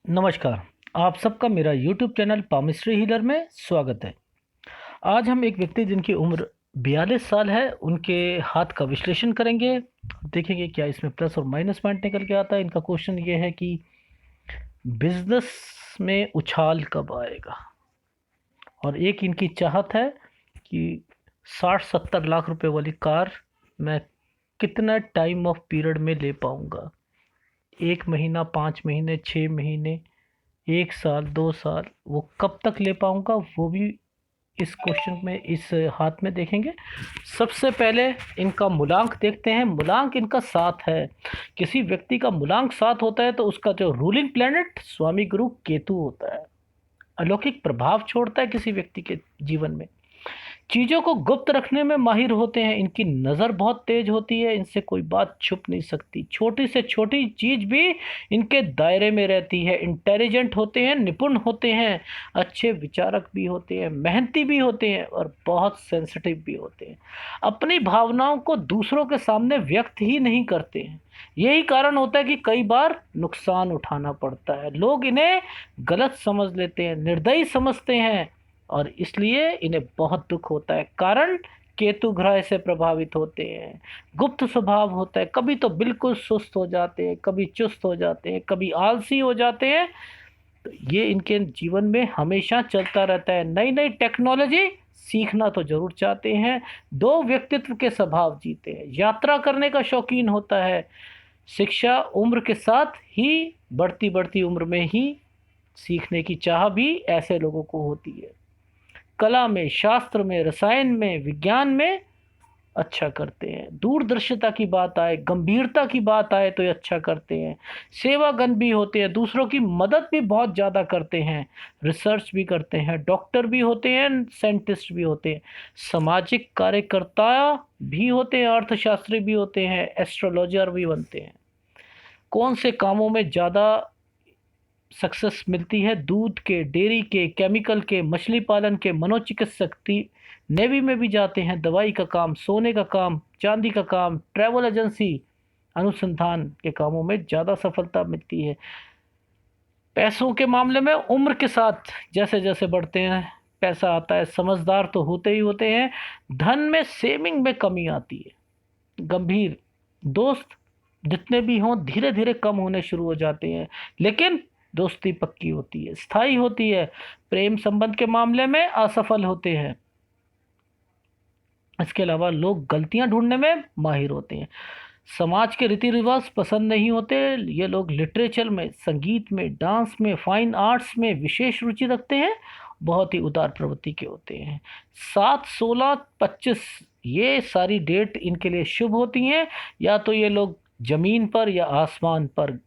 नमस्कार। आप सबका मेरा यूट्यूब चैनल पामिस्ट्री हीलर में स्वागत है। आज हम एक व्यक्ति जिनकी उम्र 42 साल है उनके हाथ का विश्लेषण करेंगे। देखेंगे क्या इसमें प्लस और माइनस पॉइंट निकल के आता है। इनका क्वेश्चन ये है कि बिजनेस में उछाल कब आएगा, और एक इनकी चाहत है कि 60-70 लाख रुपए वाली कार मैं कितना टाइम ऑफ पीरियड में ले पाऊंगा। 1 महीना, 5 महीने, 6 महीने, 1 साल, 2 साल, वो कब तक ले पाऊंगा वो भी इस क्वेश्चन में, इस हाथ में देखेंगे। सबसे पहले इनका मूलांक देखते हैं। मूलांक इनका 7 है। किसी व्यक्ति का मूलांक 7 होता है तो उसका जो रूलिंग प्लेनेट स्वामी गुरु केतु होता है, अलौकिक प्रभाव छोड़ता है किसी व्यक्ति के जीवन में। चीज़ों को गुप्त रखने में माहिर होते हैं। इनकी नज़र बहुत तेज होती है, इनसे कोई बात छुप नहीं सकती। छोटी से छोटी चीज़ भी इनके दायरे में रहती है। इंटेलिजेंट होते हैं, निपुण होते हैं, अच्छे विचारक भी होते हैं, मेहनती भी होते हैं और बहुत सेंसिटिव भी होते हैं। अपनी भावनाओं को दूसरों के सामने व्यक्त ही नहीं करते हैं। यही कारण होता है कि कई बार नुकसान उठाना पड़ता है। लोग इन्हें गलत समझ लेते हैं, निर्दयी समझते हैं, और इसलिए इन्हें बहुत दुख होता है। कारण केतु ग्रह से प्रभावित होते हैं। गुप्त स्वभाव होता है। कभी तो बिल्कुल सुस्त हो जाते हैं, कभी चुस्त हो जाते हैं, कभी आलसी हो जाते हैं। तो ये इनके जीवन में हमेशा चलता रहता है। नई नई टेक्नोलॉजी सीखना तो जरूर चाहते हैं। दो व्यक्तित्व के स्वभाव जीते हैं। यात्रा करने का शौकीन होता है। शिक्षा उम्र के साथ ही बढ़ती बढ़ती उम्र में ही सीखने की चाह भी ऐसे लोगों को होती है। कला में, शास्त्र में, रसायन में, विज्ञान में अच्छा करते हैं। दूरदर्शिता की बात आए, गंभीरता की बात आए तो ये अच्छा करते हैं। सेवागन भी होते हैं, दूसरों की मदद भी बहुत ज़्यादा करते हैं। रिसर्च भी करते हैं, डॉक्टर भी होते हैं, साइंटिस्ट भी होते हैं, सामाजिक कार्यकर्ता भी होते हैं, अर्थशास्त्री भी होते हैं, एस्ट्रोलॉजर भी बनते हैं। कौन से कामों में ज़्यादा सक्सेस मिलती है? दूध के, डेयरी के, केमिकल के, मछली पालन के, मनोचिकित्सक, नेवी में भी जाते हैं, दवाई का काम, सोने का काम, चांदी का काम, ट्रैवल एजेंसी, अनुसंधान के कामों में ज़्यादा सफलता मिलती है। पैसों के मामले में उम्र के साथ जैसे जैसे बढ़ते हैं पैसा आता है। समझदार तो होते ही होते हैं। धन में, सेविंग में कमी आती है। गंभीर दोस्त जितने भी हों धीरे धीरे कम होने शुरू हो जाते हैं, लेकिन दोस्ती पक्की होती है, स्थायी होती है। प्रेम संबंध के मामले में असफल होते हैं। इसके अलावा लोग गलतियां ढूंढने में माहिर होते हैं। समाज के रीति रिवाज पसंद नहीं होते। ये लोग लिटरेचर में, संगीत में, डांस में, फाइन आर्ट्स में विशेष रुचि रखते हैं। बहुत ही उदार प्रवृत्ति के होते हैं। 7, 16, 25 ये सारी डेट इनके लिए शुभ होती हैं। या तो ये लोग जमीन पर या आसमान पर,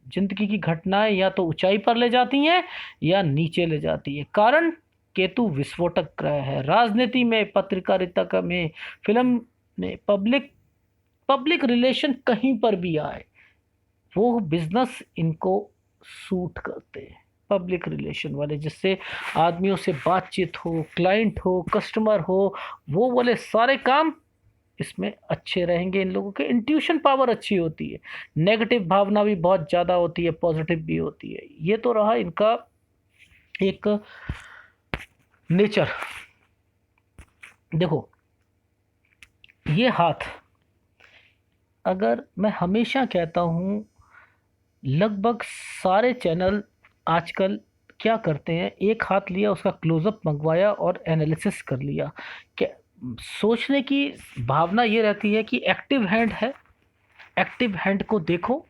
जिंदगी की घटनाएं या तो ऊंचाई पर ले जाती हैं या नीचे ले जाती है। कारण केतु विस्फोटक ग्रह है। राजनीति में, पत्रकारिता का में, फिल्म में, पब्लिक पब्लिक रिलेशन कहीं पर भी आए, वो बिजनेस इनको सूट करते हैं। पब्लिक रिलेशन वाले, जिससे आदमियों से बातचीत हो, क्लाइंट हो, कस्टमर हो, वो वाले सारे काम इसमें अच्छे रहेंगे। इन लोगों के इंट्यूशन पावर अच्छी होती है। नेगेटिव भावना भी बहुत ज़्यादा होती है, पॉजिटिव भी होती है। ये तो रहा इनका एक नेचर। देखो ये हाथ, अगर मैं हमेशा कहता हूँ, लगभग सारे चैनल आजकल क्या करते हैं, एक हाथ लिया, उसका क्लोजअप मंगवाया और एनालिसिस कर लिया। क्या सोचने की भावना ये रहती है कि एक्टिव हैंड है, एक्टिव हैंड को देखो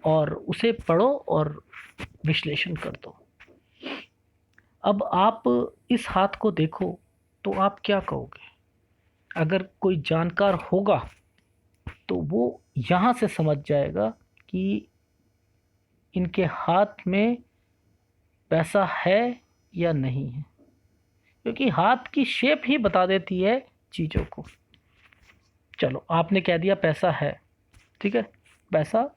और उसे पढ़ो और विश्लेषण कर दो। अब आप इस हाथ को देखो तो आप क्या कहोगे? अगर कोई जानकार होगा तो वो यहाँ से समझ जाएगा कि इनके हाथ में पैसा है या नहीं है, क्योंकि हाथ की शेप ही बता देती है चीज़ों को। चलो आपने कह दिया पैसा है, ठीक है, पैसा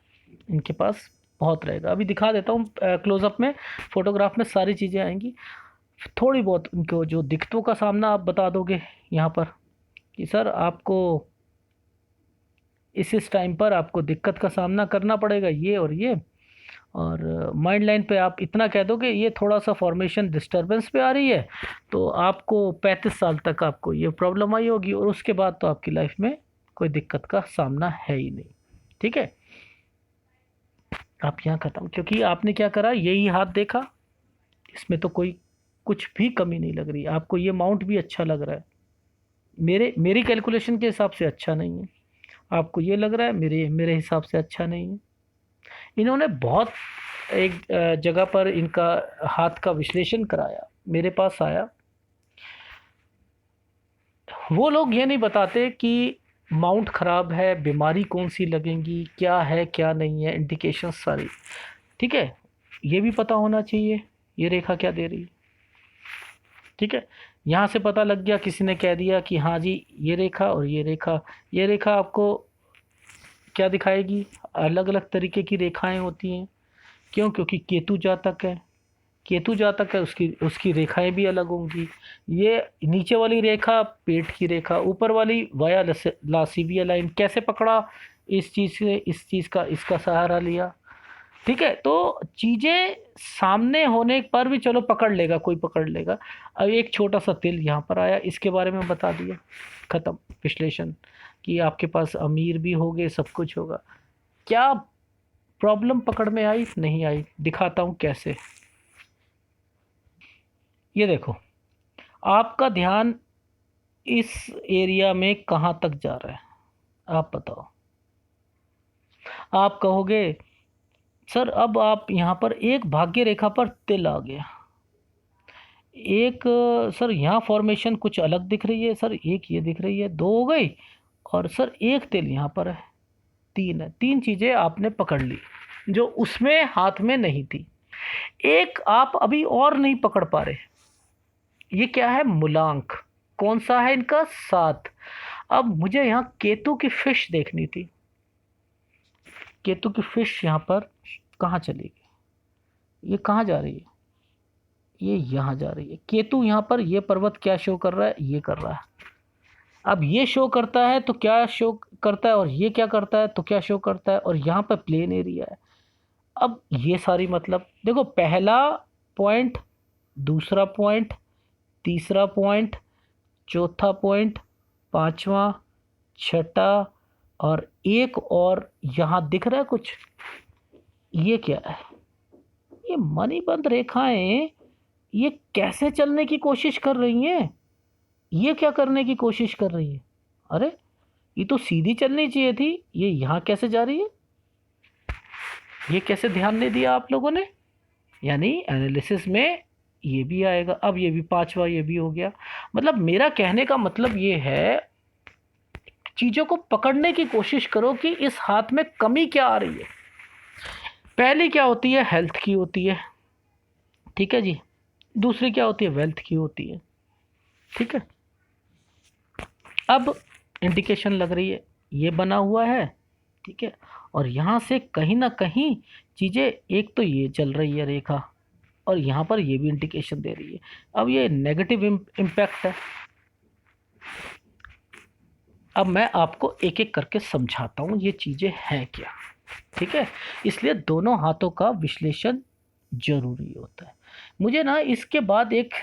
इनके पास बहुत रहेगा। अभी दिखा देता हूँ क्लोजअप में, फोटोग्राफ में सारी चीज़ें आएंगी। थोड़ी बहुत इनको जो दिक्कतों का सामना आप बता दोगे यहाँ पर कि सर आपको इस टाइम पर आपको दिक्कत का सामना करना पड़ेगा, ये और ये, और माइंड लाइन पे आप इतना कह दो कि ये थोड़ा सा फॉर्मेशन डिस्टरबेंस पे आ रही है, तो आपको 35 साल तक आपको ये प्रॉब्लम आई होगी, और उसके बाद तो आपकी लाइफ में कोई दिक्कत का सामना है ही नहीं। ठीक है, आप यहाँ ख़त्म, क्योंकि आपने क्या करा, यही हाथ देखा, इसमें तो कोई कुछ भी कमी नहीं लग रही। आपको ये माउंट भी अच्छा लग रहा है, मेरी कैलकुलेशन के हिसाब से अच्छा नहीं है। आपको ये लग रहा है, मेरे मेरे हिसाब से अच्छा नहीं है। इन्होंने बहुत एक जगह पर इनका हाथ का विश्लेषण कराया, मेरे पास आया। वो लोग ये नहीं बताते कि माउंट ख़राब है, बीमारी कौन सी लगेंगी, क्या है क्या नहीं है, इंडिकेशन सारी। ठीक है, ये भी पता होना चाहिए ये रेखा क्या दे रही है। ठीक है, यहाँ से पता लग गया, किसी ने कह दिया कि हाँ जी ये रेखा और ये रेखा आपको क्या दिखाएगी, अलग अलग तरीके की रेखाएं होती हैं। क्यों? क्योंकि केतु जातक है, केतु जातक है, उसकी उसकी रेखाएं भी अलग होंगी। ये नीचे वाली रेखा पेट की रेखा, ऊपर वाली वाया लासिविया लाइन, कैसे पकड़ा इस चीज़ से, इस चीज़ का इसका सहारा लिया। ठीक है, तो चीज़ें सामने होने पर भी चलो पकड़ लेगा, कोई पकड़ लेगा। अब एक छोटा सा तिल यहाँ पर आया, इसके बारे में बता दिया, ख़त्म विश्लेषण, कि आपके पास अमीर भी होगे, सब कुछ होगा। क्या प्रॉब्लम पकड़ में आई? नहीं आई। दिखाता हूँ कैसे। ये देखो, आपका ध्यान इस एरिया में कहाँ तक जा रहा है, आप बताओ। आप कहोगे सर अब आप यहाँ पर एक भाग्य रेखा पर तिल आ गया, एक सर यहाँ फॉर्मेशन कुछ अलग दिख रही है, सर एक ये दिख रही है, दो हो गई, और सर एक तिल यहाँ पर है, तीन है। तीन चीज़ें आपने पकड़ ली जो उसमें हाथ में नहीं थी। एक आप अभी और नहीं पकड़ पा रहे, ये क्या है? मूलांक। कौन सा है इनका? 7। अब मुझे यहाँ केतु की फिश देखनी थी। केतु की फिश यहाँ पर कहाँ चली गई? ये कहाँ जा रही है? ये यहाँ जा रही है। केतु यहाँ पर, ये पर्वत क्या शो कर रहा है? ये कर रहा है। अब ये शो करता है तो क्या शो करता है, और ये क्या करता है तो क्या शो करता है, और यहाँ पर प्लेन एरिया है। अब ये सारी मतलब देखो, पहला पॉइंट, दूसरा पॉइंट, तीसरा पॉइंट, चौथा पॉइंट, पांचवा, छठा, और एक और यहाँ दिख रहा है कुछ, ये क्या है? ये मणिबंध रेखाएं ये कैसे चलने की कोशिश कर रही हैं? ये क्या करने की कोशिश कर रही है? अरे ये तो सीधी चलनी चाहिए थी, ये यहाँ कैसे जा रही है? ये कैसे ध्यान नहीं दिया आप लोगों ने? यानी एनालिसिस में ये भी आएगा। अब ये भी पांचवा, ये भी हो गया। मतलब मेरा कहने का मतलब ये है, चीज़ों को पकड़ने की कोशिश करो कि इस हाथ में कमी क्या आ रही है। पहली क्या होती है? हेल्थ की होती है। ठीक है जी। दूसरी क्या होती है? वेल्थ की होती है। ठीक है, अब इंडिकेशन लग रही है, ये बना हुआ है। ठीक है, और यहाँ से कहीं ना कहीं चीज़ें, एक तो ये चल रही है रेखा, और यहाँ पर ये भी इंडिकेशन दे रही है। अब ये नेगेटिव इम्पैक्ट है। अब मैं आपको एक एक करके समझाता हूँ ये चीज़ें हैं क्या। ठीक है, इसलिए दोनों हाथों का विश्लेषण जरूरी होता है। मुझे ना इसके बाद एक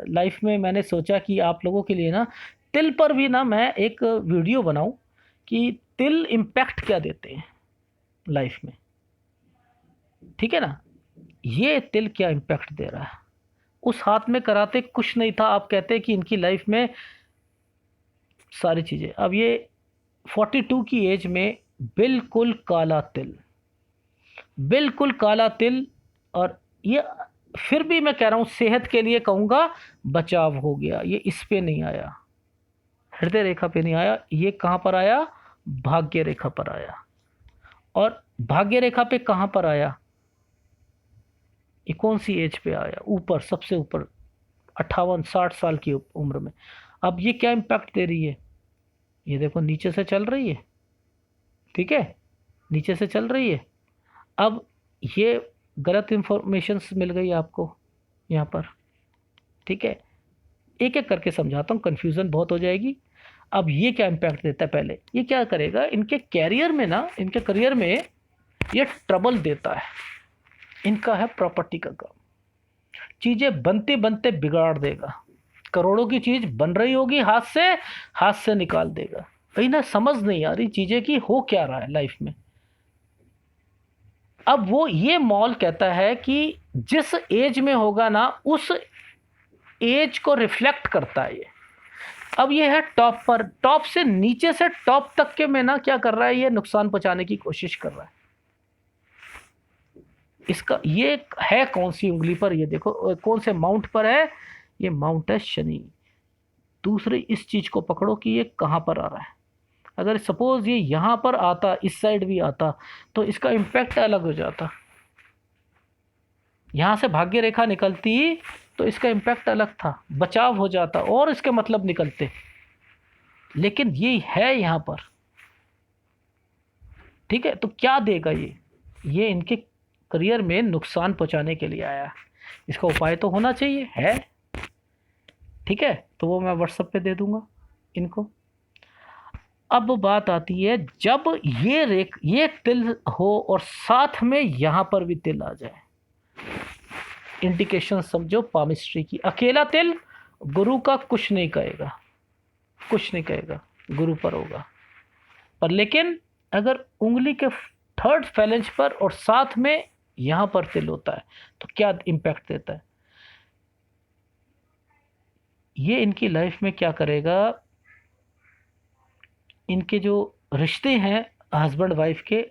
लाइफ में मैंने सोचा कि आप लोगों के लिए ना तिल पर भी ना मैं एक वीडियो बनाऊं, कि तिल इम्पैक्ट क्या देते हैं लाइफ में। ठीक है ना, ये तिल क्या इम्पैक्ट दे रहा है। उस हाथ में कराते कुछ नहीं था, आप कहते कि इनकी लाइफ में सारी चीज़ें। अब ये 42 की एज में बिल्कुल काला तिल, बिल्कुल काला तिल। और ये फिर भी मैं कह रहा हूँ, सेहत के लिए कहूँगा बचाव हो गया। ये इस पे नहीं आया, हृदय रेखा पे नहीं आया, ये कहाँ पर आया? भाग्य रेखा पर आया। और भाग्य रेखा पे कहाँ पर आया? ये कौन सी एज पे आया? ऊपर, सबसे ऊपर, 58-60 साल की उम्र में। अब ये क्या इम्पैक्ट दे रही है? ये देखो नीचे से चल रही है। ठीक है, नीचे से चल रही है। अब ये गलत इंफॉर्मेशन मिल गई आपको यहाँ पर। ठीक है, एक एक करके समझाता हूँ, कन्फ्यूज़न बहुत हो जाएगी। अब ये क्या इम्पैक्ट देता है? पहले ये क्या करेगा, इनके कैरियर में ना, इनके करियर में ये ट्रबल देता है। इनका है प्रॉपर्टी का काम। चीज़ें बनते बनते बिगाड़ देगा। करोड़ों की चीज़ बन रही होगी, हाथ से निकाल देगा। भाई ना, समझ नहीं आ रही चीज़ें कि हो क्या रहा है लाइफ में। अब वो ये मॉल कहता है कि जिस एज में होगा ना, उस एज को रिफ्लेक्ट करता है ये। अब ये है टॉप पर, टॉप से नीचे से टॉप तक के में ना क्या कर रहा है, ये नुकसान पहुंचाने की कोशिश कर रहा है। इसका ये है कौन सी उंगली पर, ये देखो कौन से माउंट पर है, ये माउंट है शनि। दूसरी इस चीज को पकड़ो कि ये कहां पर आ रहा है। अगर सपोज ये यहां पर आता, इस साइड भी आता, तो इसका इम्पैक्ट अलग हो जाता। यहां से भाग्य रेखा निकलती तो इसका इम्पैक्ट अलग था, बचाव हो जाता और इसके मतलब निकलते। लेकिन ये है यहां पर, ठीक है। तो क्या देगा ये इनके करियर में नुकसान पहुंचाने के लिए आया। इसका उपाय तो होना चाहिए, है, ठीक है। तो वो मैं व्हाट्सएप पे दे दूंगा इनको। अब बात आती है, जब ये तिल हो और साथ में यहां पर भी तिल आ जाए, इंडिकेशन समझो पामिस्ट्री की। अकेला तिल गुरु का कुछ नहीं कहेगा, कुछ नहीं कहेगा, गुरु पर होगा। पर लेकिन अगर उंगली के थर्ड फैलेंज पर और साथ में यहां पर तिल होता है तो क्या इंपैक्ट देता है ये इनकी लाइफ में, क्या करेगा। इनके जो रिश्ते हैं हस्बैंड वाइफ के,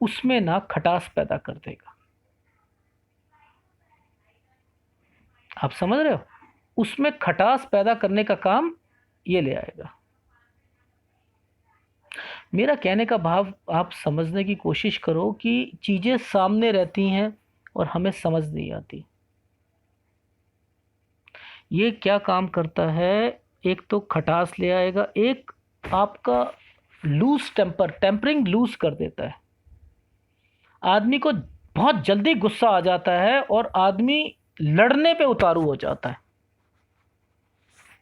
उसमें ना खटास पैदा कर देगा। आप समझ रहे हो, उसमें खटास पैदा करने का काम ये ले आएगा। मेरा कहने का भाव आप समझने की कोशिश करो कि चीजें सामने रहती हैं और हमें समझ नहीं आती। ये क्या काम करता है, एक तो खटास ले आएगा, एक आपका लूज टेम्परिंग लूज कर देता है। आदमी को बहुत जल्दी गुस्सा आ जाता है और आदमी लड़ने पे उतारू हो जाता है।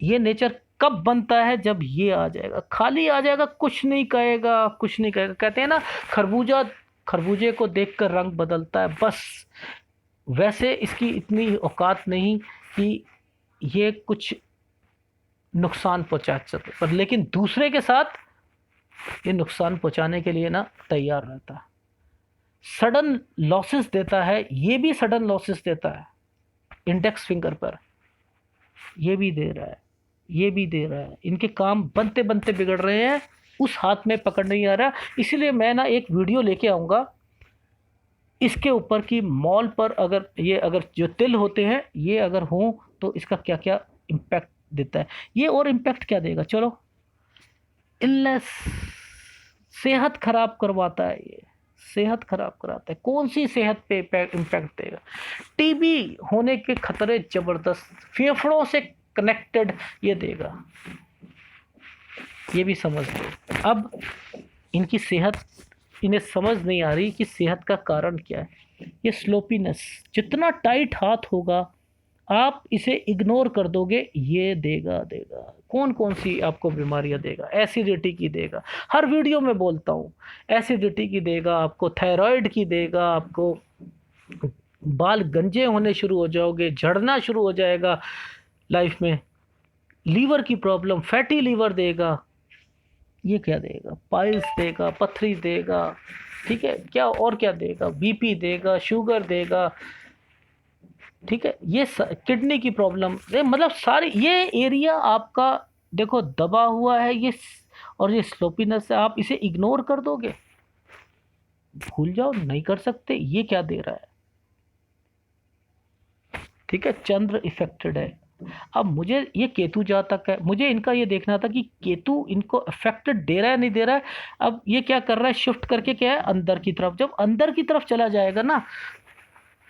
ये नेचर कब बनता है, जब ये आ जाएगा, खाली आ जाएगा, कुछ नहीं कहेगा, कुछ नहीं कहेगा। कहते हैं ना, खरबूजे को देखकर रंग बदलता है, बस वैसे इसकी इतनी औकात नहीं कि ये कुछ नुकसान पहुंचा सके, पर लेकिन दूसरे के साथ ये नुकसान पहुंचाने के लिए ना तैयार रहता है। सडन लॉसेस देता है, ये भी सडन लॉसेस देता है। इंडेक्स फिंगर पर ये भी दे रहा है, ये भी दे रहा है। इनके काम बनते बनते बिगड़ रहे हैं, उस हाथ में पकड़ नहीं आ रहा। इसीलिए मैं ना एक वीडियो लेके आऊँगा इसके ऊपर कि मॉल पर अगर जो तिल होते हैं ये अगर हों तो इसका क्या क्या इम्पैक्ट देता है। ये और इम्पैक्ट क्या देगा, चलो, इलनेस, सेहत खराब करवाता है। ये सेहत खराब कराता है। कौन सी सेहत पे इम्पैक्ट देगा, टीबी होने के खतरे जबरदस्त, फेफड़ों से कनेक्टेड ये देगा। ये भी समझ लो। अब इनकी सेहत, इन्हें समझ नहीं आ रही कि सेहत का कारण क्या है। ये स्लोपीनेस, जितना टाइट हाथ होगा आप इसे इग्नोर कर दोगे, ये देगा। कौन कौन सी आपको बीमारियां देगा, एसिडिटी की देगा, हर वीडियो में बोलता हूँ, एसिडिटी की देगा आपको, थायराइड की देगा आपको, बाल गंजे होने शुरू हो जाओगे, झड़ना शुरू हो जाएगा लाइफ में, लीवर की प्रॉब्लम, फैटी लीवर देगा। ये क्या देगा, पाइल्स देगा, पथरी देगा, ठीक है, क्या और क्या देगा, बीपी देगा, शुगर देगा, ठीक है, ये किडनी की प्रॉब्लम, मतलब सारी ये एरिया आपका देखो दबा हुआ है ये। और ये स्लोपीनेस है, आप इसे इग्नोर कर दोगे, भूल जाओ, नहीं कर सकते। ये क्या दे रहा है, ठीक है, चंद्र इफेक्टेड है। अब मुझे ये केतु जातक है, मुझे इनका ये देखना था कि केतु इनको अफेक्टेड दे रहा है नहीं दे रहा है। अब ये क्या कर रहा है, शिफ्ट करके क्या है अंदर की तरफ। जब अंदर की तरफ चला जाएगा ना,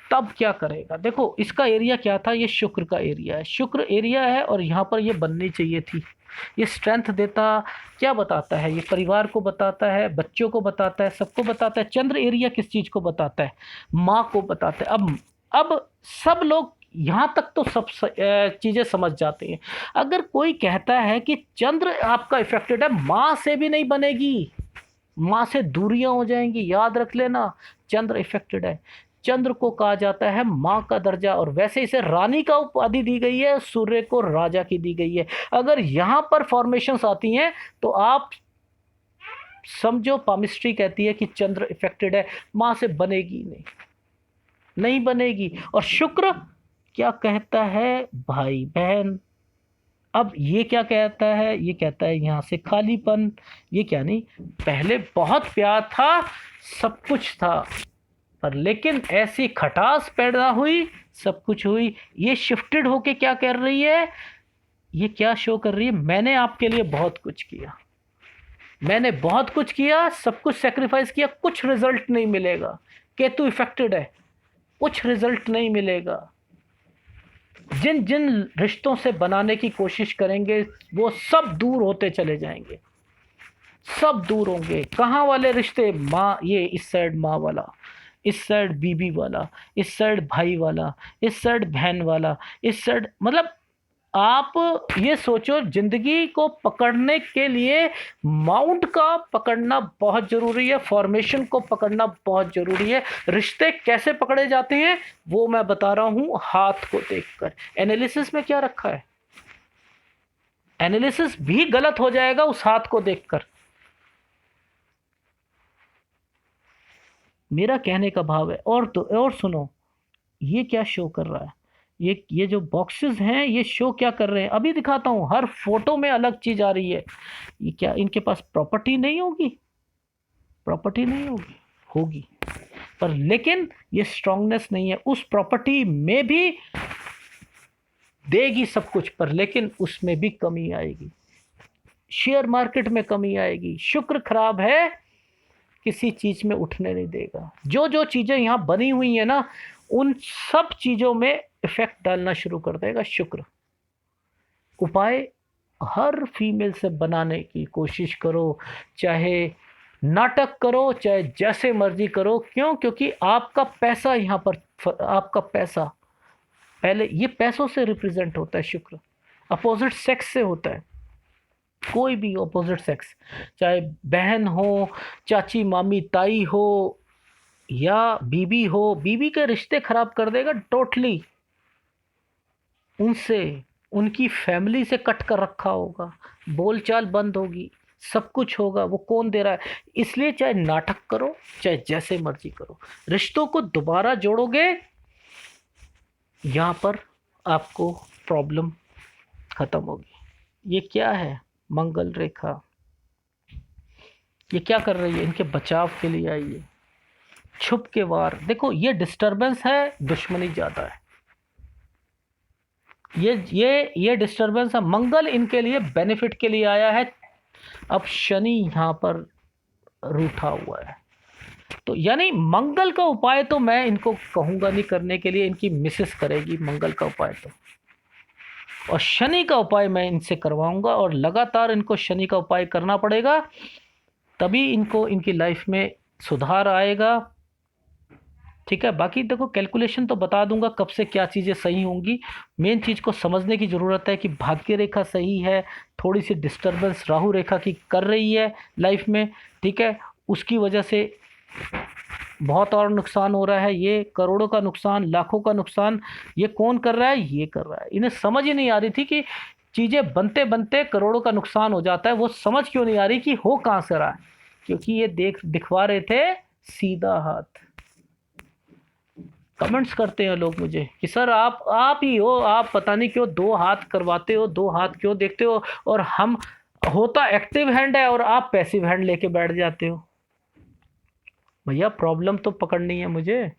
तब क्या करेगा। देखो इसका एरिया क्या था, ये शुक्र का एरिया है, शुक्र एरिया है और यहाँ पर ये बननी चाहिए थी। ये स्ट्रेंथ देता, क्या बताता है, ये परिवार को बताता है, बच्चों को बताता है, सबको बताता है। चंद्र एरिया किस चीज़ को बताता है, माँ को बताता है। अब सब लोग यहाँ तक तो सब चीज़ें समझ जाते हैं। अगर कोई कहता है कि चंद्र आपका इफेक्टेड है, माँ से भी नहीं बनेगी, माँ से दूरियां हो जाएंगी, याद रख लेना, चंद्र इफेक्टेड है। चंद्र को कहा जाता है माँ का दर्जा, और वैसे इसे रानी का उपाधि दी गई है, सूर्य को राजा की दी गई है। अगर यहां पर फॉर्मेशंस आती हैं तो आप समझो पामिस्ट्री कहती है कि चंद्र इफेक्टेड है, माँ से बनेगी नहीं, नहीं बनेगी। और शुक्र क्या कहता है? भाई बहन। अब ये क्या कहता है? ये कहता है यहां से खालीपन। ये क्या नहीं, पहले बहुत प्यार था, सब कुछ था, पर लेकिन ऐसी खटास पैदा हुई, सब कुछ हुई। ये शिफ्टेड होके क्या कर रही है? ये क्या शो कर रही है? मैंने आपके लिए बहुत कुछ किया, मैंने बहुत कुछ किया, सब कुछ सेक्रीफाइस किया, कुछ रिजल्ट नहीं मिलेगा। केतु इफेक्टेड है, कुछ रिजल्ट नहीं मिलेगा। जिन जिन रिश्तों से बनाने की कोशिश करेंगे वो सब दूर होते चले जाएंगे, सब दूर होंगे। कहाँ वाले रिश्ते? माँ, ये इस साइड माँ वाला, इस साइड बीबी वाला, इस साइड भाई वाला, इस साइड बहन वाला, इस साइड, मतलब आप ये सोचो, जिंदगी को पकड़ने के लिए माउंट का पकड़ना बहुत जरूरी है, फॉर्मेशन को पकड़ना बहुत जरूरी है। रिश्ते कैसे पकड़े जाते हैं वो मैं बता रहा हूं, हाथ को देखकर। एनालिसिस में क्या रखा है? एनालिसिस भी गलत हो जाएगा उस हाथ को देखकर। मेरा कहने का भाव है। और तो और सुनो, ये क्या शो कर रहा है? ये जो बॉक्सेस हैं ये शो क्या कर रहे हैं? अभी दिखाता हूं, हर फोटो में अलग चीज आ रही है। ये क्या इनके पास प्रॉपर्टी नहीं होगी? प्रॉपर्टी नहीं होगी, होगी, पर लेकिन ये स्ट्रांगनेस नहीं है। उस प्रॉपर्टी में भी देगी सब कुछ, पर लेकिन उसमें भी कमी आएगी, शेयर मार्केट में कमी आएगी। शुक्र खराब है, किसी चीज में उठने नहीं देगा। जो जो चीजें यहां बनी हुई है ना, उन सब चीजों में इफेक्ट डालना शुरू कर देगा शुक्र। उपाय हर फीमेल से बनाने की कोशिश करो, चाहे नाटक करो, चाहे जैसे मर्जी करो। क्यों? क्योंकि आपका पैसा यहां पर, आपका पैसा पहले, ये पैसों से रिप्रेजेंट होता है शुक्र, अपोजिट सेक्स से होता है। कोई भी अपोजिट सेक्स, चाहे बहन हो, चाची मामी ताई हो, या बीबी हो, बीबी के रिश्ते खराब कर देगा टोटली। उनसे, उनकी फैमिली से कट कर रखा होगा, बोलचाल बंद होगी, सब कुछ होगा। वो कौन दे रहा है? इसलिए चाहे नाटक करो, चाहे जैसे मर्जी करो, रिश्तों को दोबारा जोड़ोगे, यहां पर आपको प्रॉब्लम खत्म होगी। ये क्या है? मंगल रेखा। ये क्या कर रही है? इनके बचाव के लिए आई है। छुप के वार। देखो, ये डिस्टरबेंस है, दुश्मनी ज्यादा है। ये डिस्टरबेंस है। मंगल इनके लिए बेनिफिट के लिए आया है, अब शनि यहां पर रूठा हुआ है। तो यानी मंगल का उपाय तो मैं इनको कहूंगा नहीं करने के लिए, इनकी मिसेस करेगी मंगल का उपाय तो, और शनि का उपाय मैं इनसे करवाऊंगा, और लगातार इनको शनि का उपाय करना पड़ेगा, तभी इनको इनकी लाइफ में सुधार आएगा। ठीक है, बाकी देखो कैलकुलेशन तो बता दूंगा कब से क्या चीज़ें सही होंगी। मेन चीज़ को समझने की ज़रूरत है कि भाग्य रेखा सही है, थोड़ी सी डिस्टरबेंस राहु रेखा की कर रही है लाइफ में, ठीक है, उसकी वजह से बहुत और नुकसान हो रहा है। ये करोड़ों का नुकसान, लाखों का नुकसान ये कौन कर रहा है? ये कर रहा है। इन्हें समझ ही नहीं आ रही थी कि चीज़ें बनते बनते करोड़ों का नुकसान हो जाता है। वो समझ क्यों नहीं आ रही कि हो कहाँ से रहा है? क्योंकि ये दिखवा रहे थे सीधा हाथ। कमेंट्स करते हैं लोग मुझे कि सर आप ही हो, आप पता नहीं क्यों दो हाथ करवाते हो, दो हाथ क्यों देखते हो, और हम होता एक्टिव हैंड है और आप पैसिव हैंड लेके बैठ जाते हो। भैया प्रॉब्लम तो पकड़नी है मुझे,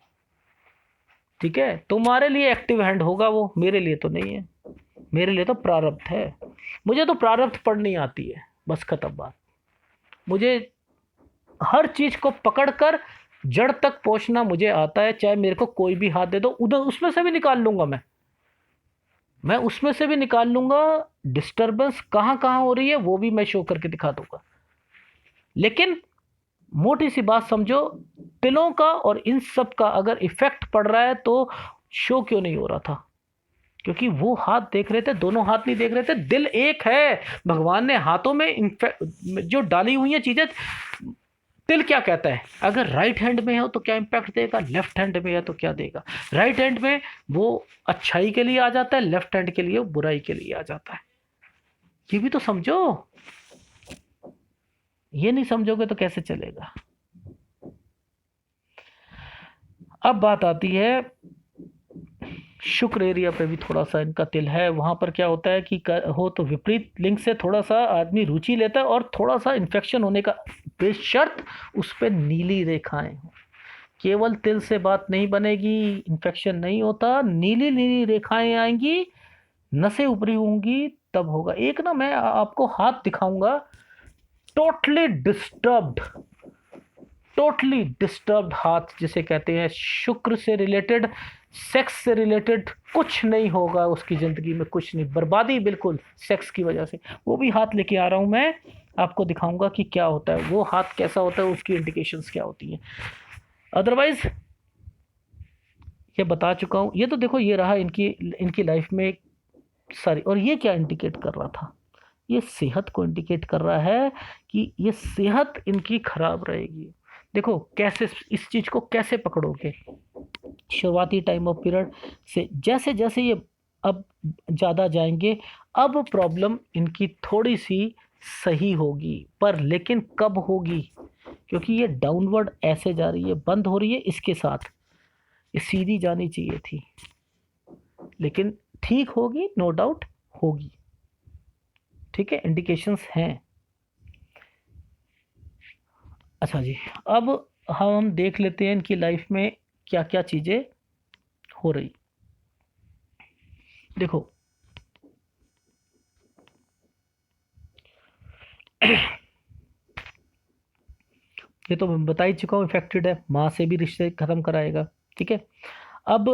ठीक है? तुम्हारे लिए एक्टिव हैंड होगा वो, मेरे लिए तो नहीं है। मेरे लिए तो प्रारब्ध है, मुझे तो प्रारब्ध पढ़नी आती है, बस खत्म बात। मुझे हर चीज को पकड़कर जड़ तक पहुंचना मुझे आता है, चाहे मेरे को कोई भी हाथ दे दो, उधर उसमें से भी निकाल लूंगा मैं उसमें से भी निकाल लूंगा। डिस्टरबेंस कहाँ कहाँ हो रही है वो भी मैं शो करके दिखा दूंगा। लेकिन मोटी सी बात समझो, तिलों का और इन सब का अगर इफेक्ट पड़ रहा है तो शो क्यों नहीं हो रहा था? क्योंकि वो हाथ देख रहे थे, दोनों हाथ नहीं देख रहे थे, दिल एक है। भगवान ने हाथों में जो डाली हुई है चीजें, तिल क्या कहता है, अगर राइट हैंड में हो तो क्या इम्पैक्ट देगा, लेफ्ट हैंड में है तो क्या देगा। राइट हैंड में वो अच्छाई के लिए आ जाता है, लेफ्ट हैंड के लिए वो बुराई के लिए आ जाता है। ये भी तो समझो, ये नहीं समझोगे तो कैसे चलेगा। अब बात आती है शुक्र एरिया पे भी थोड़ा सा इनका तिल है। वहां पर क्या होता है कि हो तो विपरीत लिंग से थोड़ा सा आदमी रुचि लेता है और थोड़ा सा इन्फेक्शन होने का, बेशर्त उस पर नीली रेखाएं हो। केवल तिल से बात नहीं बनेगी, इन्फेक्शन नहीं होता, नीली नीली रेखाएं आएंगी, नसें ऊपरी होंगी, तब होगा। एक ना मैं आपको हाथ दिखाऊंगा, टोटली डिस्टर्ब्ड, टोटली डिस्टर्ब्ड हाथ जिसे कहते हैं, शुक्र से रिलेटेड, सेक्स से रिलेटेड कुछ नहीं होगा उसकी ज़िंदगी में, कुछ नहीं, बर्बादी बिल्कुल सेक्स की वजह से। वो भी हाथ लेके आ रहा हूँ मैं, आपको दिखाऊंगा कि क्या होता है वो हाथ, कैसा होता है, उसकी इंडिकेशंस क्या होती हैं। अदरवाइज ये बता चुका हूँ। ये तो देखो, ये रहा इनकी इनकी लाइफ में सारी। और ये क्या इंडिकेट कर रहा था, ये सेहत को इंडिकेट कर रहा है कि ये सेहत इनकी खराब रहेगी। देखो कैसे इस चीज को कैसे पकड़ोगे, शुरुआती टाइम ऑफ पीरियड से जैसे जैसे ये अब ज़्यादा जाएंगे, अब प्रॉब्लम इनकी थोड़ी सी सही होगी, पर लेकिन कब होगी, क्योंकि ये डाउनवर्ड ऐसे जा रही है, बंद हो रही है, इसके साथ ये सीधी जानी चाहिए थी, लेकिन ठीक होगी, नो डाउट होगी। ठीक है, इंडिकेशंस हैं। अच्छा जी, अब हम देख लेते हैं इनकी लाइफ में क्या क्या चीज़ें हो रही। देखो ये तो मैं बता ही चुका हूँ, इफेक्टेड है, माँ से भी रिश्ते खत्म कराएगा। ठीक है, अब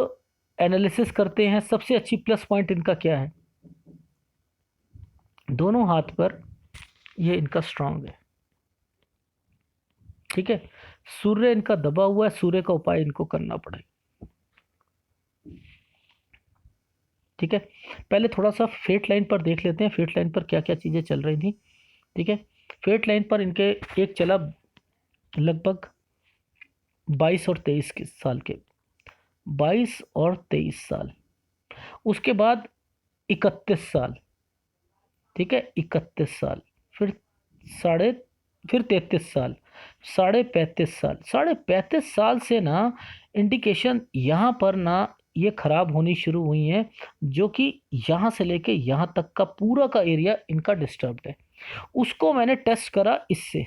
एनालिसिस करते हैं, सबसे अच्छी प्लस पॉइंट इनका क्या है। दोनों हाथ पर ये इनका स्ट्रांग है। ठीक है, सूर्य इनका दबा हुआ है, सूर्य का उपाय इनको करना पड़ेगा। ठीक है, पहले थोड़ा सा फेट लाइन पर देख लेते हैं, फेट लाइन पर क्या क्या चीज़ें चल रही थी। ठीक है, फेट लाइन पर इनके एक चला लगभग 22 और 23 के साल के, 22 और 23 साल, उसके बाद 31 साल। ठीक है, 31 साल, फिर साढ़े, फिर 33 साल, 35.5 साल। 35.5 साल से ना इंडिकेशन यहाँ पर ना ये खराब होनी शुरू हुई है, जो कि यहाँ से लेके यहाँ तक का पूरा का एरिया इनका डिस्टर्ब्ड है। उसको मैंने टेस्ट करा इससे,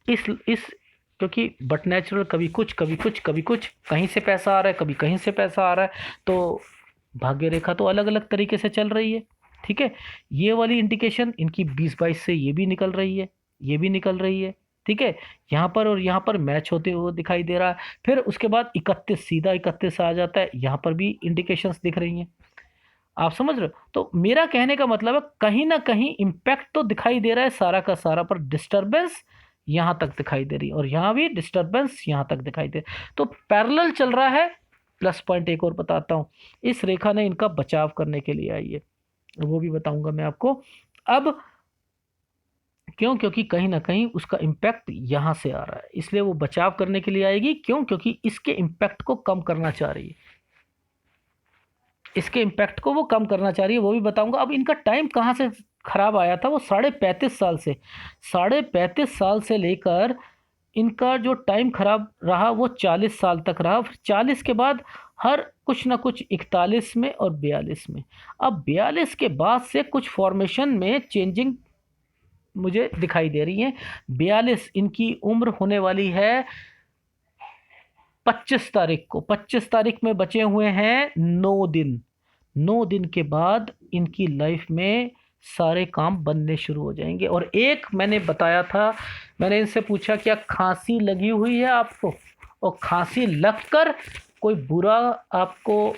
इस क्योंकि बट नेचुरल, कभी कुछ कभी कुछ कभी कुछ, कहीं से पैसा आ रहा है, कभी कहीं से पैसा आ रहा है, तो भाग्य रेखा तो अलग अलग तरीके से चल रही है। ठीक है, ये वाली इंडिकेशन इनकी 20-22 से ये भी निकल रही है, ये भी निकल रही है। ठीक है, यहाँ पर और यहाँ पर मैच होते हुए दिखाई दे रहा है। फिर उसके बाद 31, सीधा 31 आ जाता है, यहाँ पर भी इंडिकेशंस दिख रही हैं। आप समझ रहे हो, तो मेरा कहने का मतलब है कहीं ना कहीं इम्पैक्ट तो दिखाई दे रहा है सारा का सारा, पर डिस्टरबेंस यहाँ तक दिखाई दे रही है, और यहाँ भी डिस्टरबेंस यहाँ तक दिखाई दे, तो पैरेलल चल रहा है। प्लस पॉइंट एक और बताता हूँ, इस रेखा ने इनका बचाव करने के लिए आई है, वो भी बताऊंगा मैं आपको। अब क्यों, क्योंकि कहीं ना कहीं उसका इम्पैक्ट यहाँ से आ रहा है, इसलिए वो बचाव करने के लिए आएगी। क्यों, क्योंकि इसके इम्पैक्ट को कम करना चाह रही है, इसके इम्पैक्ट को वो कम करना चाह रही है, वो भी बताऊंगा। अब इनका टाइम कहाँ से खराब आया था, वो 35.5 साल से, 35.5 साल से लेकर इनका जो टाइम खराब रहा वो 40 साल तक रहा। फिर 40 के बाद हर कुछ ना कुछ 41 में और 42 में। अब 42 के बाद से कुछ फॉर्मेशन में चेंजिंग मुझे दिखाई दे रही है। 42 इनकी उम्र होने वाली है 25 तारीख को, 25 तारीख में बचे हुए हैं 9 दिन। 9 दिन के बाद इनकी लाइफ में सारे काम बनने शुरू हो जाएंगे। और एक मैंने बताया था, मैंने इनसे पूछा क्या खांसी लगी हुई है आपको, और खांसी लगकर कोई बुरा आपको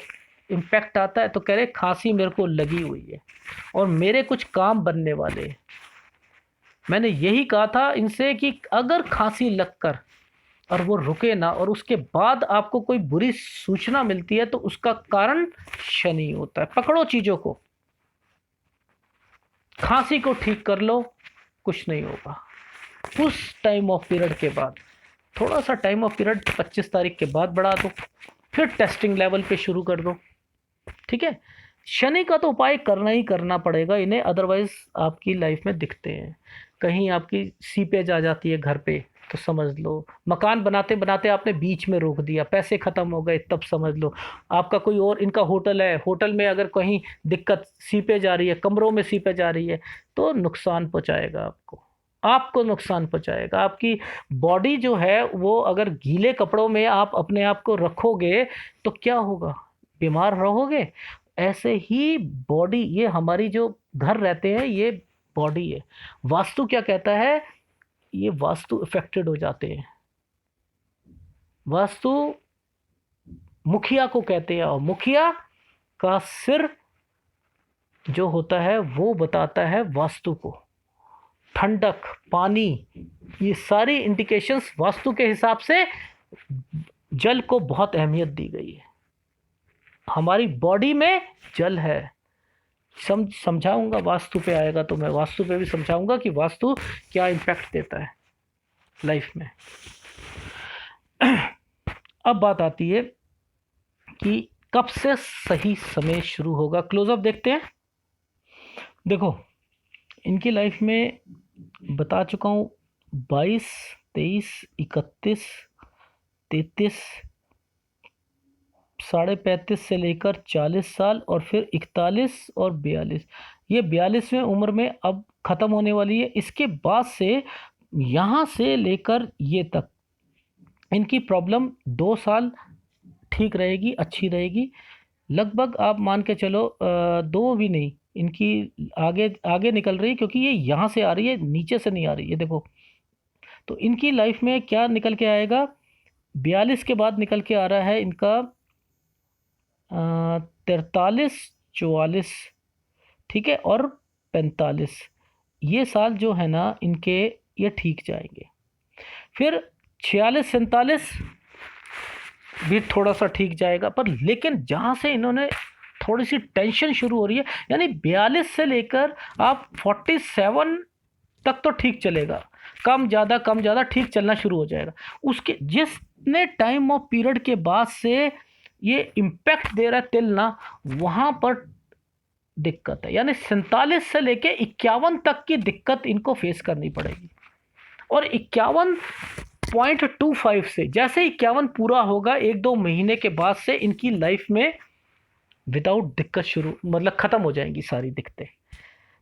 इम्पैक्ट आता है, तो कह रहे खांसी मेरे को लगी हुई है और मेरे कुछ काम बनने वाले हैं। मैंने यही कहा था इनसे कि अगर खांसी लगकर और वो रुके ना, और उसके बाद आपको कोई बुरी सूचना मिलती है, तो उसका कारण शनि होता है। पकड़ो चीजों को, खांसी को ठीक कर लो, कुछ नहीं होगा। उस टाइम ऑफ पीरियड के बाद थोड़ा सा टाइम ऑफ पीरियड 25 तारीख के बाद बढ़ा दो, फिर टेस्टिंग लेवल पे शुरू कर दो। ठीक है, शनि का तो उपाय करना ही करना पड़ेगा इन्हें, अदरवाइज आपकी लाइफ में दिखते हैं। कहीं आपकी सीपेज आ जाती है घर पे तो समझ लो, मकान बनाते बनाते आपने बीच में रोक दिया, पैसे खत्म हो गए तब समझ लो। आपका कोई और इनका होटल है, होटल में अगर कहीं दिक्कत, सीपेज आ रही है, कमरों में सीपेज आ रही है, तो नुकसान पहुंचाएगा आपको, आपको नुकसान पहुंचाएगा। आपकी बॉडी जो है वो अगर गीले कपड़ों में आप अपने आप को रखोगे तो क्या होगा, बीमार रहोगे। ऐसे ही बॉडी, ये हमारी जो घर रहते हैं ये बॉडी है। वास्तु क्या कहता है, ये वास्तु इफेक्टेड हो जाते हैं। वास्तु मुखिया को कहते हैं, और मुखिया का सिर जो होता है वो बताता है वास्तु को। ठंडक, पानी, ये सारी इंडिकेशंस वास्तु के हिसाब से जल को बहुत अहमियत दी गई है। हमारी बॉडी में जल है। समझाऊंगा, वास्तु पे आएगा तो मैं वास्तु पे भी समझाऊंगा कि वास्तु क्या इम्पैक्ट देता है लाइफ में। अब बात आती है कि कब से सही समय शुरू होगा। क्लोजअप देखते हैं। देखो, इनकी लाइफ में बता चुका हूँ, 22, 23, 31, 33, 35.5 से लेकर 40 साल, और फिर 41 और 42। ये 42वें उम्र में अब ख़त्म होने वाली है। इसके बाद से यहाँ से लेकर ये तक इनकी प्रॉब्लम 2 साल ठीक रहेगी, अच्छी रहेगी। लगभग आप मान के चलो 2 भी नहीं, इनकी आगे आगे निकल रही है, क्योंकि ये यहाँ से आ रही है, नीचे से नहीं आ रही है। देखो, तो इनकी लाइफ में क्या निकल के आएगा, 42 के बाद निकल के आ रहा है इनका 43, 44, ठीक है, और 45। ये साल जो है ना इनके, ये ठीक जाएंगे। फिर 46, 47 भी थोड़ा सा ठीक जाएगा, पर लेकिन जहाँ से इन्होंने थोड़ी सी टेंशन शुरू हो रही है, यानी 42 से लेकर आप 47 तक तो ठीक चलेगा, कम ज़्यादा ठीक चलना शुरू हो जाएगा। उसके जिसने टाइम ऑफ पीरियड के बाद से ये इम्पैक्ट दे रहा है तिल ना, वहाँ पर दिक्कत है। यानी 47 से लेके 51 तक की दिक्कत इनको फेस करनी पड़ेगी। और 51.25 से जैसे 51 पूरा होगा, 1-2 महीने के बाद से इनकी लाइफ में विदाउट दिक्कत शुरू, मतलब ख़त्म हो जाएंगी सारी दिक्कतें।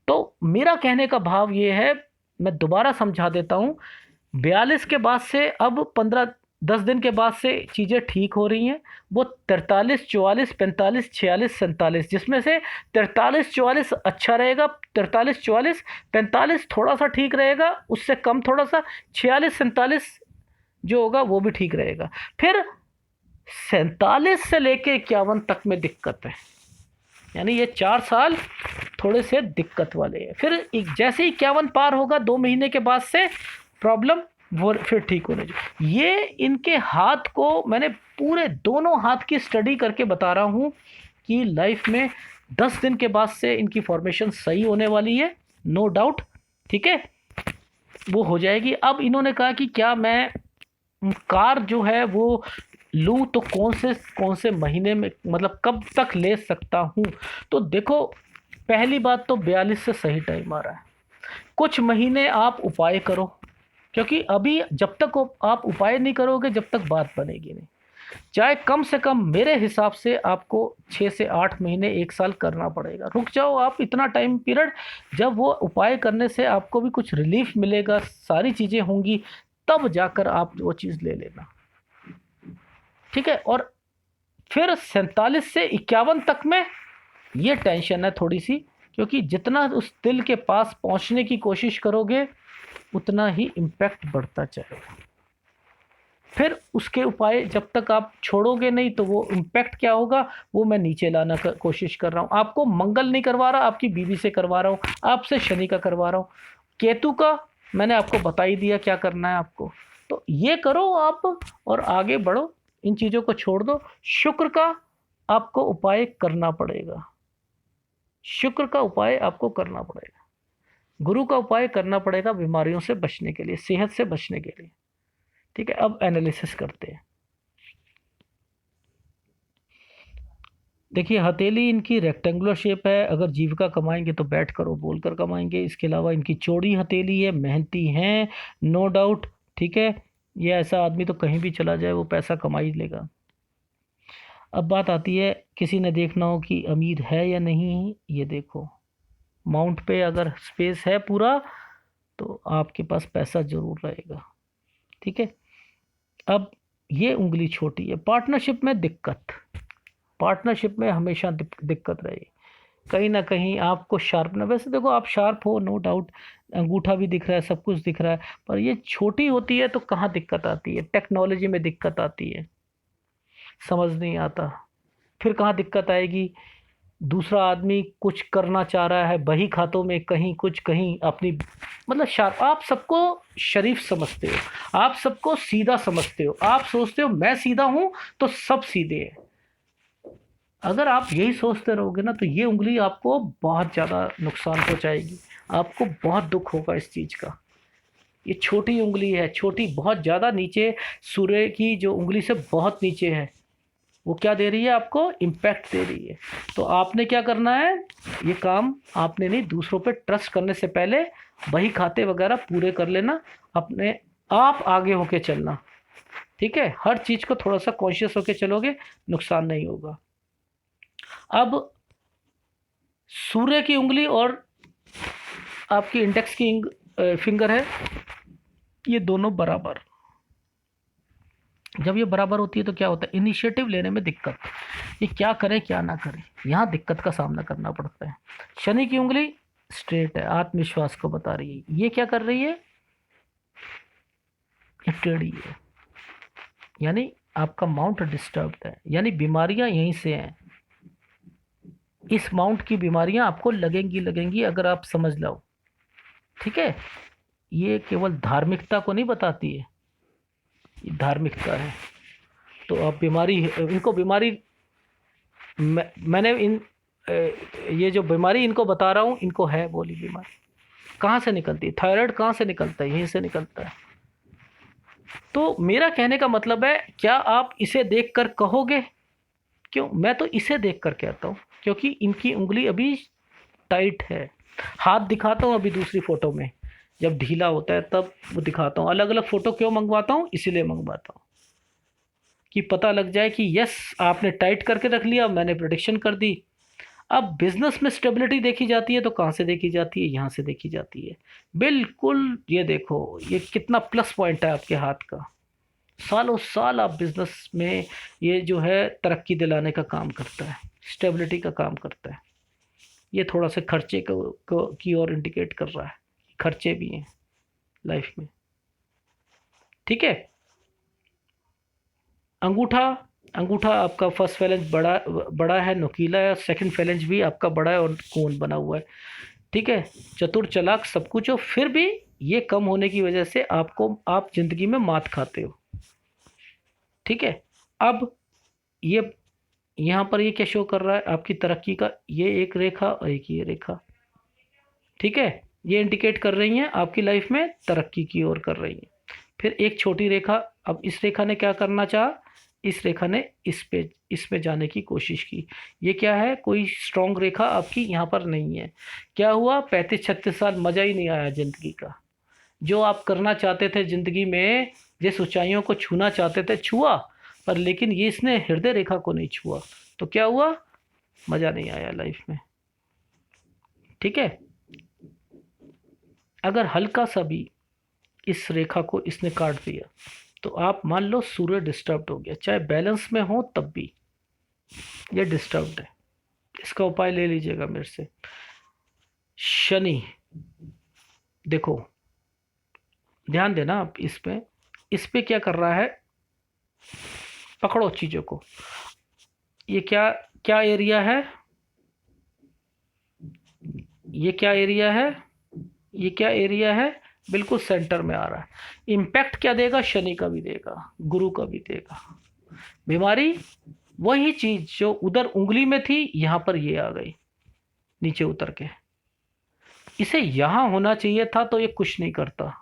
तो मेरा कहने का भाव ये है, मैं दोबारा समझा देता हूँ, 42 के बाद से अब 15-10 दिन के बाद से चीज़ें ठीक हो रही हैं। वो 43, 44, 45, 46, 47, जिसमें से 43, 44 अच्छा रहेगा, 43, 44, 45 थोड़ा सा ठीक रहेगा, उससे कम थोड़ा सा, 46, 47 जो होगा वो भी ठीक रहेगा। फिर 47 से लेके 51 तक में दिक्कत है, यानी ये 4 साल थोड़े से दिक्कत वाले हैं। फिर जैसे ही 51 पार होगा 2 महीने के बाद से प्रॉब्लम वो फिर ठीक होने जो। ये इनके हाथ को मैंने पूरे दोनों हाथ की स्टडी करके बता रहा हूँ कि लाइफ में 10 दिन के बाद से इनकी फॉर्मेशन सही होने वाली है, नो डाउट। ठीक है, वो हो जाएगी। अब इन्होंने कहा कि क्या मैं कार जो है वो लूँ, तो कौन से महीने में, मतलब कब तक ले सकता हूँ। तो देखो, पहली बात तो 42 से सही टाइम आ रहा है। कुछ महीने आप उपाय करो, क्योंकि अभी जब तक आप उपाय नहीं करोगे जब तक बात बनेगी नहीं। चाहे कम से कम मेरे हिसाब से आपको 6 से 8 महीने, 1 साल करना पड़ेगा। रुक जाओ आप इतना टाइम पीरियड, जब वो उपाय करने से आपको भी कुछ रिलीफ मिलेगा, सारी चीज़ें होंगी, तब जाकर आप वो चीज़ ले लेना। ठीक है, और फिर 47 से 51 तक में ये टेंशन है थोड़ी सी, क्योंकि जितना उस तिल के पास पहुंचने की कोशिश करोगे उतना ही इम्पैक्ट बढ़ता जाएगा। फिर उसके उपाय जब तक आप छोड़ोगे नहीं, तो वो इम्पैक्ट क्या होगा वो मैं नीचे लाना कोशिश कर रहा हूँ। आपको मंगल नहीं करवा रहा, आपकी बीवी से करवा रहा हूँ, आपसे शनि का करवा रहा हूँ। केतु का मैंने आपको बता ही दिया क्या करना है आपको, तो ये करो आप और आगे बढ़ो, इन चीज़ों को छोड़ दो। शुक्र का आपको उपाय करना पड़ेगा, शुक्र का उपाय आपको करना पड़ेगा। गुरु का उपाय करना पड़ेगा बीमारियों से बचने के लिए, सेहत से बचने के लिए। ठीक है, अब एनालिसिस करते हैं। देखिए, हथेली इनकी रेक्टेंगुलर शेप है। अगर जीविका कमाएंगे तो बैठ कर और बोल कर कमाएंगे। इसके अलावा इनकी चौड़ी हथेली है, मेहनती हैं, नो डाउट। ठीक है, ये ऐसा आदमी तो कहीं भी चला जाए वो पैसा कमा ही लेगा। अब बात आती है, किसी ने देखना हो कि अमीर है या नहीं। ये देखो, माउंट पे अगर स्पेस है पूरा तो आपके पास पैसा जरूर रहेगा। ठीक है, अब ये उंगली छोटी है। पार्टनरशिप में दिक्कत, पार्टनरशिप में हमेशा दिक्कत रहेगी। कहीं ना कहीं आपको शार्पनर, वैसे देखो आप शार्प हो, नो डाउट, अंगूठा भी दिख रहा है, सब कुछ दिख रहा है, पर ये छोटी होती है तो कहाँ दिक्कत आती है? टेक्नोलॉजी में दिक्कत आती है, समझ नहीं आता। फिर कहाँ दिक्कत आएगी? दूसरा आदमी कुछ करना चाह रहा है, बही खातों में कहीं कुछ, कहीं अपनी, मतलब शार्प। आप सबको शरीफ समझते हो, आप सबको सीधा समझते हो, आप सोचते हो मैं सीधा हूं तो सब सीधे हैं। अगर आप यही सोचते रहोगे ना तो ये उंगली आपको बहुत ज़्यादा नुकसान पहुंचाएगी, आपको बहुत दुख होगा इस चीज़ का। ये छोटी उंगली है, छोटी, बहुत ज़्यादा नीचे, सूर्य की जो उंगली से बहुत नीचे है, वो क्या दे रही है आपको? इम्पैक्ट दे रही है। तो आपने क्या करना है, ये काम आपने नहीं, दूसरों पे ट्रस्ट करने से पहले बही खाते वगैरह पूरे कर लेना, अपने आप आगे होके चलना। ठीक है, हर चीज़ को थोड़ा सा कॉन्शियस होके चलोगे, नुकसान नहीं होगा। अब सूर्य की उंगली और आपकी इंडेक्स की फिंगर है, ये दोनों बराबर। जब ये बराबर होती है तो क्या होता है? इनिशिएटिव लेने में दिक्कत, ये क्या करे क्या ना करे, यहाँ दिक्कत का सामना करना पड़ता है। शनि की उंगली स्ट्रेट है, आत्मविश्वास को बता रही है। ये क्या कर रही है? ये टेढ़ी है, यानी आपका माउंट डिस्टर्ब्ड है, यानी बीमारियां यहीं से हैं। इस माउंट की बीमारियां आपको लगेंगी लगेंगी अगर आप समझ लो। ठीक है, ये केवल धार्मिकता को नहीं बताती है, ये धार्मिकता है। तो आप बीमारी, इनको बीमारी, मैंने इन ये जो बीमारी इनको बता रहा हूँ, इनको है बोली बीमारी। कहाँ से निकलती है? थायराइड कहाँ से निकलता है? यहीं से निकलता है। तो मेरा कहने का मतलब है, क्या आप इसे देखकर कहोगे? क्यों मैं तो इसे देखकर कहता हूँ, क्योंकि इनकी उंगली अभी टाइट है। हाथ दिखाता हूँ अभी दूसरी फोटो में, जब ढीला होता है तब वो दिखाता हूँ। अलग अलग फोटो क्यों मंगवाता हूँ? इसीलिए मंगवाता हूँ कि पता लग जाए कि यस, आपने टाइट करके रख लिया, मैंने प्रेडिक्शन कर दी। अब बिजनेस में स्टेबिलिटी देखी जाती है तो कहाँ से देखी जाती है? यहाँ से देखी जाती है, बिल्कुल। ये देखो, ये कितना प्लस पॉइंट है आपके हाथ का। सालों साल आप बिजनेस में, ये जो है तरक्की दिलाने का काम करता है, स्टेबिलिटी का काम करता है। ये थोड़ा सा खर्चे की ओर इंडिकेट कर रहा है, खर्चे भी हैं लाइफ में। ठीक है, अंगूठा, अंगूठा आपका फर्स्ट फैलेंज बड़ा बड़ा है, नुकीला है। सेकंड फैलेंज भी आपका बड़ा है और कोन बना हुआ है। ठीक है, चतुर चालाक सब कुछ हो, फिर भी ये कम होने की वजह से आपको, आप जिंदगी में मात खाते हो। ठीक है, अब ये यहाँ पर ये क्या शो कर रहा है आपकी तरक्की का? ये एक रेखा और एक ये रेखा। ठीक है, ये इंडिकेट कर रही हैं आपकी लाइफ में तरक्की की ओर कर रही हैं। फिर एक छोटी रेखा, अब इस रेखा ने क्या करना चाहा? इस रेखा ने इस पे जाने की कोशिश की। ये क्या है? कोई स्ट्रॉन्ग रेखा आपकी यहाँ पर नहीं है। क्या हुआ? 35-36 साल मज़ा ही नहीं आया ज़िंदगी का। जो आप करना चाहते थे ज़िंदगी में, जिस ऊंचाइयों को छूना चाहते थे, छुआ, पर लेकिन ये इसने हृदय रेखा को नहीं छुआ, तो क्या हुआ? मज़ा नहीं आया लाइफ में। ठीक है, अगर हल्का सा भी इस रेखा को इसने काट दिया तो आप मान लो सूर्य डिस्टर्ब्ड हो गया, चाहे बैलेंस में हो तब भी ये डिस्टर्ब्ड है। इसका उपाय ले लीजिएगा मेरे से। शनि, देखो ध्यान देना आप इस पे क्या कर रहा है? पकड़ो चीज़ों को। ये क्या क्या एरिया है? ये क्या एरिया है? ये क्या एरिया है? बिल्कुल सेंटर में आ रहा है। इम्पैक्ट क्या देगा? शनि का भी देगा, गुरु का भी देगा। बीमारी वही चीज जो उधर उंगली में थी, यहां पर ये आ गई नीचे उतर के। इसे यहाँ होना चाहिए था, तो ये कुछ नहीं करता,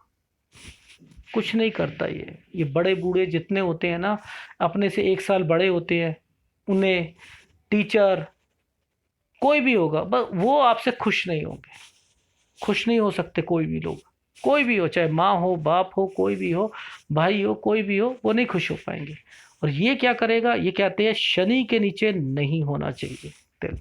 कुछ नहीं करता। ये बड़े बूढ़े जितने होते हैं ना, अपने से 1 साल बड़े होते हैं, उन्हें टीचर कोई भी होगा, बस वो आपसे खुश नहीं होंगे, खुश नहीं हो सकते कोई भी लोग, कोई भी हो, चाहे माँ हो, बाप हो, कोई भी हो, भाई हो, कोई भी हो, वो नहीं खुश हो पाएंगे। और ये क्या करेगा, ये कहते हैं शनि के नीचे नहीं होना चाहिए तिल।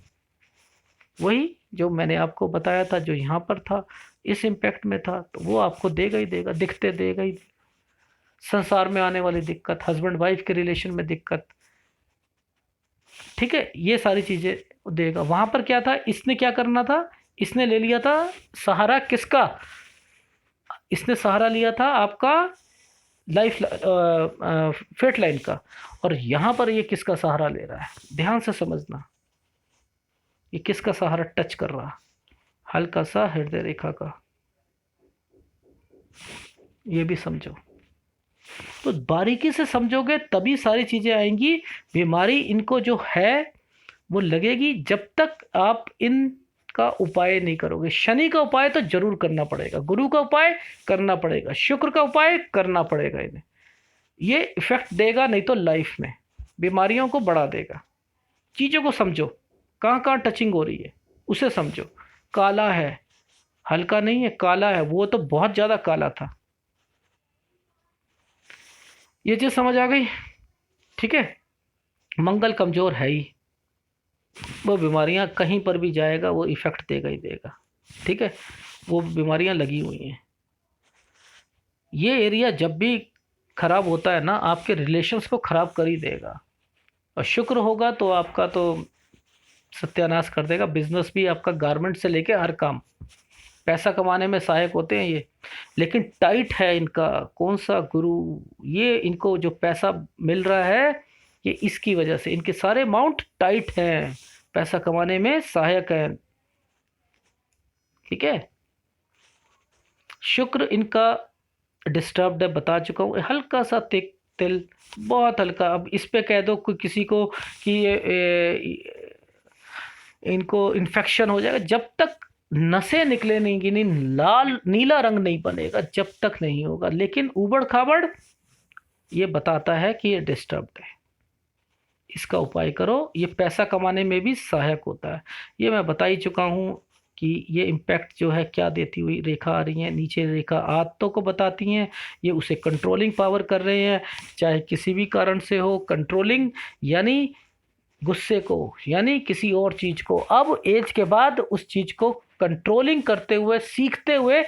वही जो मैंने आपको बताया था, जो यहाँ पर था, इस इम्पैक्ट में था, तो वो आपको देगा ही देगा, दिखते देगा ही। संसार में आने वाली दिक्कत, हस्बैंड वाइफ के रिलेशन में दिक्कत, ठीक है, ये सारी चीजें देगा। वहां पर क्या था, इसने क्या करना था, इसने ले लिया था सहारा किसका, इसने सहारा लिया था आपका लाइफ फेट लाइन का। और यहां पर ये किसका सहारा ले रहा है, ध्यान से समझना, ये किसका सहारा टच कर रहा, हल्का सा हृदय रेखा का, ये भी समझो। तो बारीकी से समझोगे तभी सारी चीजें आएंगी। बीमारी इनको जो है वो लगेगी जब तक आप इनका उपाय नहीं करोगे। शनि का उपाय तो जरूर करना पड़ेगा, गुरु का उपाय करना पड़ेगा, शुक्र का उपाय करना पड़ेगा। इन्हें ये इफेक्ट देगा, नहीं तो लाइफ में बीमारियों को बढ़ा देगा। चीज़ों को समझो, कहाँ कहाँ टचिंग हो रही है उसे समझो। काला है, हल्का नहीं है, काला है, वो तो बहुत ज़्यादा काला था। ये चीज़ समझ आ गई, ठीक है। मंगल कमज़ोर है ही, वो बीमारियां कहीं पर भी जाएगा वो इफेक्ट देगा ही देगा, ठीक है। वो बीमारियां लगी हुई हैं। ये एरिया जब भी खराब होता है ना, आपके रिलेशंस को खराब कर ही देगा। और शुक्र होगा तो आपका तो सत्यानाश कर देगा। बिजनेस भी आपका, गारमेंट से लेके हर काम, पैसा कमाने में सहायक होते हैं ये। लेकिन टाइट है इनका कौन सा गुरु, ये इनको जो पैसा मिल रहा है ये इसकी वजह से, इनके सारे अमाउंट टाइट हैं, पैसा कमाने में सहायक है, ठीक है। शुक्र इनका डिस्टर्ब्ड है, बता चुका हूँ। हल्का सा तिल तिल, बहुत हल्का। अब इस पे कह दो कोई किसी को कि इनको इन्फेक्शन हो जाएगा, जब तक नसें निकले नहीं गिनी, लाल नीला रंग नहीं बनेगा, जब तक नहीं होगा। लेकिन ऊबड़ खाबड़ ये बताता है कि ये डिस्टर्ब्ड है, इसका उपाय करो। ये पैसा कमाने में भी सहायक होता है। ये मैं बता ही चुका हूँ कि ये इम्पैक्ट जो है क्या देती हुई रेखा आ रही है, नीचे रेखा आत्तों को बताती हैं, ये उसे कंट्रोलिंग पावर कर रहे हैं। चाहे किसी भी कारण से हो, कंट्रोलिंग यानी गुस्से को, यानी किसी और चीज़ को, अब एज के बाद उस चीज़ को कंट्रोलिंग करते हुए, सीखते हुए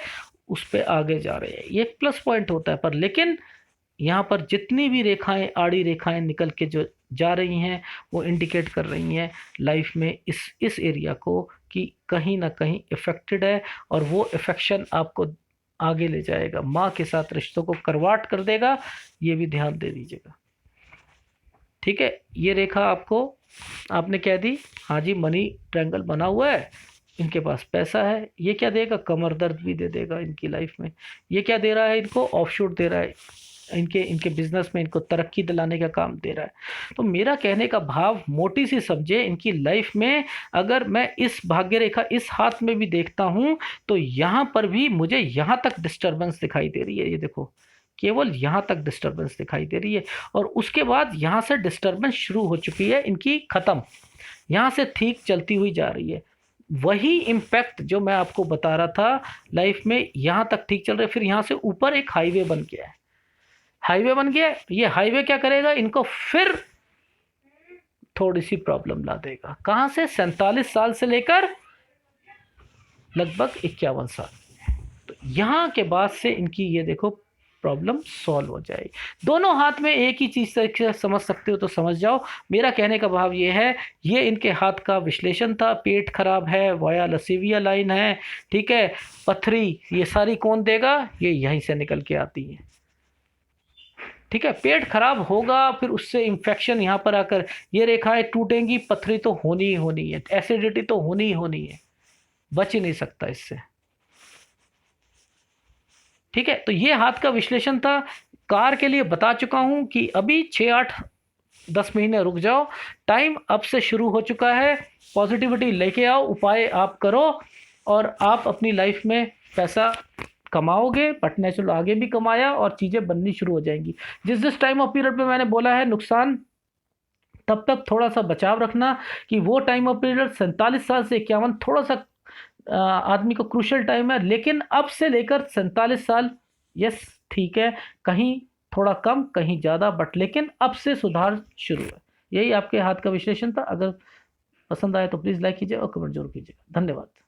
उस पर आगे जा रहे हैं। ये एक प्लस पॉइंट होता है। पर लेकिन यहाँ पर जितनी भी रेखाएं, आड़ी रेखाएं निकल के जो जा रही हैं, वो इंडिकेट कर रही हैं लाइफ में इस एरिया को कि कहीं ना कहीं इफेक्टेड है। और वो इफेक्शन आपको आगे ले जाएगा, माँ के साथ रिश्तों को करवाट कर देगा। ये भी ध्यान दे दीजिएगा, ठीक है। ये रेखा आपको, आपने कह दी हाँ जी मनी ट्रायंगल बना हुआ है, इनके पास पैसा है। ये क्या देगा, कमर दर्द भी दे देगा इनकी लाइफ में। ये क्या दे रहा है इनको, ऑफशूट दे रहा है, इनके इनके बिजनेस में इनको तरक्की दिलाने का काम दे रहा है। तो मेरा कहने का भाव मोटी सी समझे, इनकी लाइफ में अगर मैं इस भाग्य रेखा इस हाथ में भी देखता हूँ तो यहाँ पर भी मुझे यहाँ तक डिस्टर्बेंस दिखाई दे रही है। ये देखो, केवल यहाँ तक डिस्टर्बेंस दिखाई दे रही है। और उसके बाद यहाँ से डिस्टर्बेंस शुरू हो चुकी है इनकी, ख़त्म, यहाँ से ठीक चलती हुई जा रही है। वही इम्पैक्ट जो मैं आपको बता रहा था लाइफ में, यहाँ तक ठीक चल रहा है, फिर यहाँ से ऊपर एक हाईवे बन गया है। हाईवे बन गया, ये हाईवे क्या करेगा, इनको फिर थोड़ी सी प्रॉब्लम ला देगा। कहाँ से, 47 साल से लेकर लगभग 51 साल। तो यहाँ के बाद से इनकी ये देखो प्रॉब्लम सॉल्व हो जाएगी। दोनों हाथ में एक ही चीज़ से समझ सकते हो तो समझ जाओ। मेरा कहने का भाव ये है, ये इनके हाथ का विश्लेषण था। पेट खराब है, वाया लसीविया लाइन है, ठीक है, पथरी, ये सारी कौन देगा, ये यहीं से निकल के आती है, ठीक है। पेट खराब होगा, फिर उससे इन्फेक्शन यहाँ पर आकर ये रेखाएं टूटेंगी, पथरी तो होनी ही होनी है, एसिडिटी तो होनी ही होनी है, बच ही नहीं सकता इससे, ठीक है। तो ये हाथ का विश्लेषण था। कार के लिए बता चुका हूं कि अभी 6-8-10 महीने रुक जाओ, टाइम अब से शुरू हो चुका है। पॉजिटिविटी लेके आओ, उपाय आप करो, और आप अपनी लाइफ में पैसा कमाओगे, बट नेचुरल आगे भी कमाया और चीज़ें बननी शुरू हो जाएंगी। जिस टाइम ऑफ पीरियड पे मैंने बोला है नुकसान, तब तक थोड़ा सा बचाव रखना कि वो टाइम ऑफ पीरियड 47 साल से 51 थोड़ा सा आदमी को क्रूशल टाइम है, लेकिन अब से लेकर 47 साल यस ठीक है, कहीं थोड़ा कम कहीं ज़्यादा, बट लेकिन अब से सुधार शुरू है। यही आपके हाथ का विश्लेषण था। अगर पसंद आए तो प्लीज़ लाइक कीजिए और कमेंट जरूर कीजिएगा। धन्यवाद।